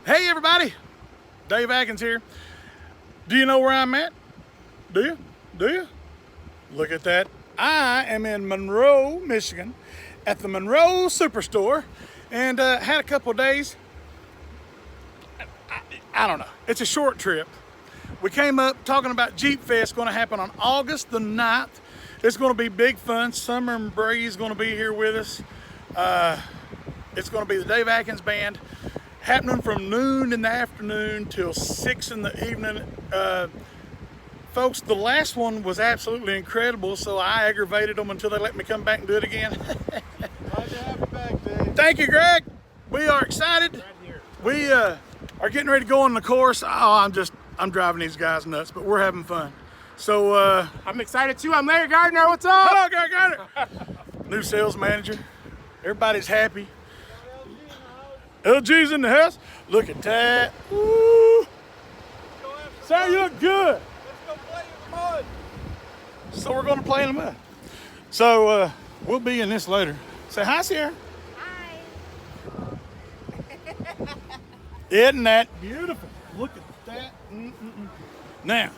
Hey everybody, Dave Atkins here. Do you know where I'm at? Do you? Do you? Look at that. I am in Monroe, Michigan at the Monroe Superstore and had a couple of days. I don't know. It's a short trip. We came up talking about Jeep Fest going to happen on August the 9th. It's going to be big fun. Summer and Bree is going to be here with us. It's going to be the Dave Atkins Band, happening from noon in the afternoon till 6 in the evening. Folks, the last one was absolutely incredible, so I aggravated them until they let me come back and do it again. Glad to have you back, Dave. Thank you, Greg. We are excited. Right here. We are getting ready to go on the course. I'm driving these guys nuts, but we're having fun. So I'm excited too. I'm Larry Gardner. What's up? hello, Greg Gardner. New sales manager. Everybody's happy. LG's in the house. Look at that. Woo. Sam, you look good. Let's go play in the mud. So we're going to play in the mud. So we'll be in this later. Say hi, Sierra. Hi. Isn't that beautiful? Look at that. Now,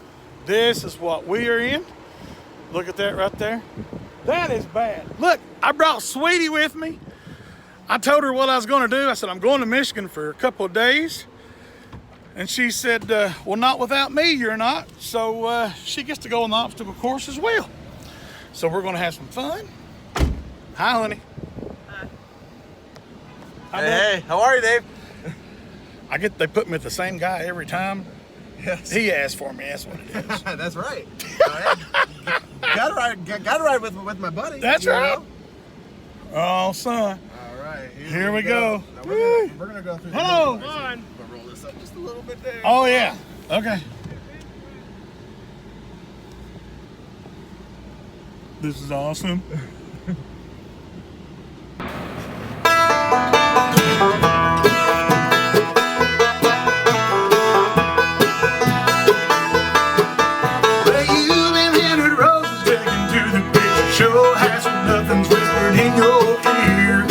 this is what we are in. Look at that right there. That is bad. Look, I brought Sweetie with me. I told her what I was going to do. I said, I'm going to Michigan for a couple of days. And she said, well, not without me, you're not. So she gets to go on the obstacle course as well. So we're going to have some fun. Hi, honey. Hi, bud. Hey, how are you, Dave? They put me with the same guy every time. Yes. He asked for me, that's what it is. That's right. Gotta ride with my buddy. That's you right. know? Oh, son. All right. Here we go. Now we're gonna go through. Hello. Come on. But roll this up just a little bit there. Oh, yeah. Okay. This is awesome. Well, you've been handed roses, taken to the picture show, has nothing's whispered in your ear.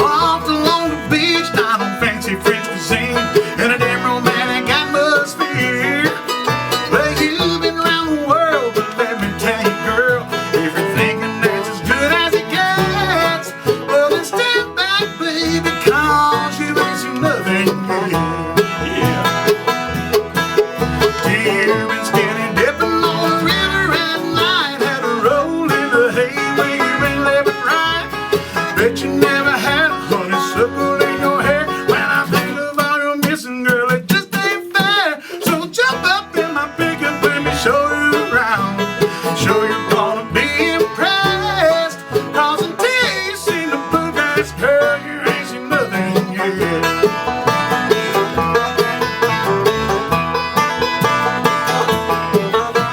Off along the beach, down on fancy French cuisine, in a damn romantic atmosphere. Well, you've been around the world, but let me tell you, girl, if you're thinking that's as good as it gets, well, then step back, baby, 'cause you ain't seen nothing yet. Yeah. You've been skinny dipping on the river at night, had a roll in the hay where you ain't living right. Bet you never had a honeysuckle in your hair. When I think of all you're missing, girl, it just ain't fair. So jump up in my pickup, let me show you around. Sure you're gonna be impressed, 'cause until you seen the bluegrass, girl, you ain't seen nothing yet.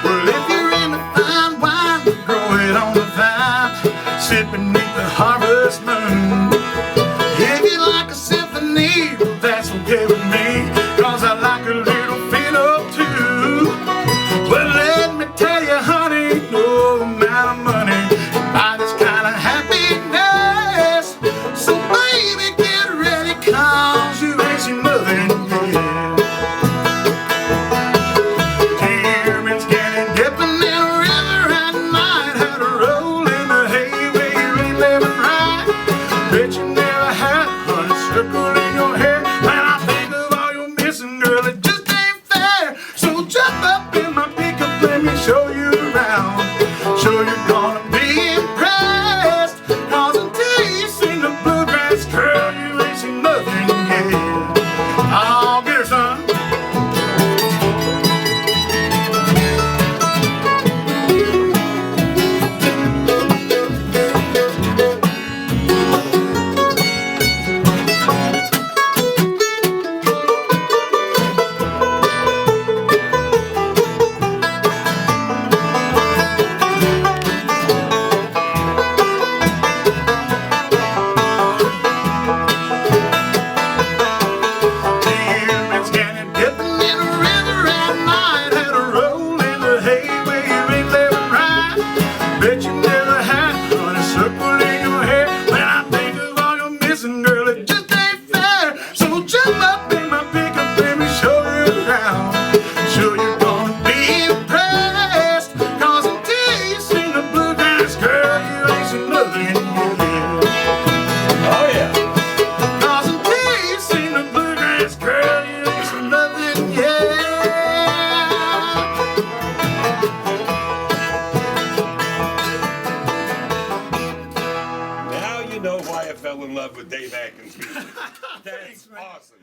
Well, if you're into fine wine, grow it on the vine, sit beneath the harvest moon. If you like a symphony, well, that's okay with me, 'cause I like a little fiddle too. Well, let me tell you, honey, no amount of money can buy this kind of happiness. So baby, get ready, 'cause you ain't seen nothing yet. Dearman's getting dipping in a river at night, had a roll in the hay where you ain't living right. Bet you never had a honeysuckle in your hair. When I think of all you're missing, girl, it just ain't fair. So jump up in my pickup, let me show you around. Sure you're gonna be impressed, 'cause until you seen the bluegrass, girl, you ain't seen nothing yet. I'll get her, son. fell in love with Dave Atkins' music. That's Thanks, man. awesome.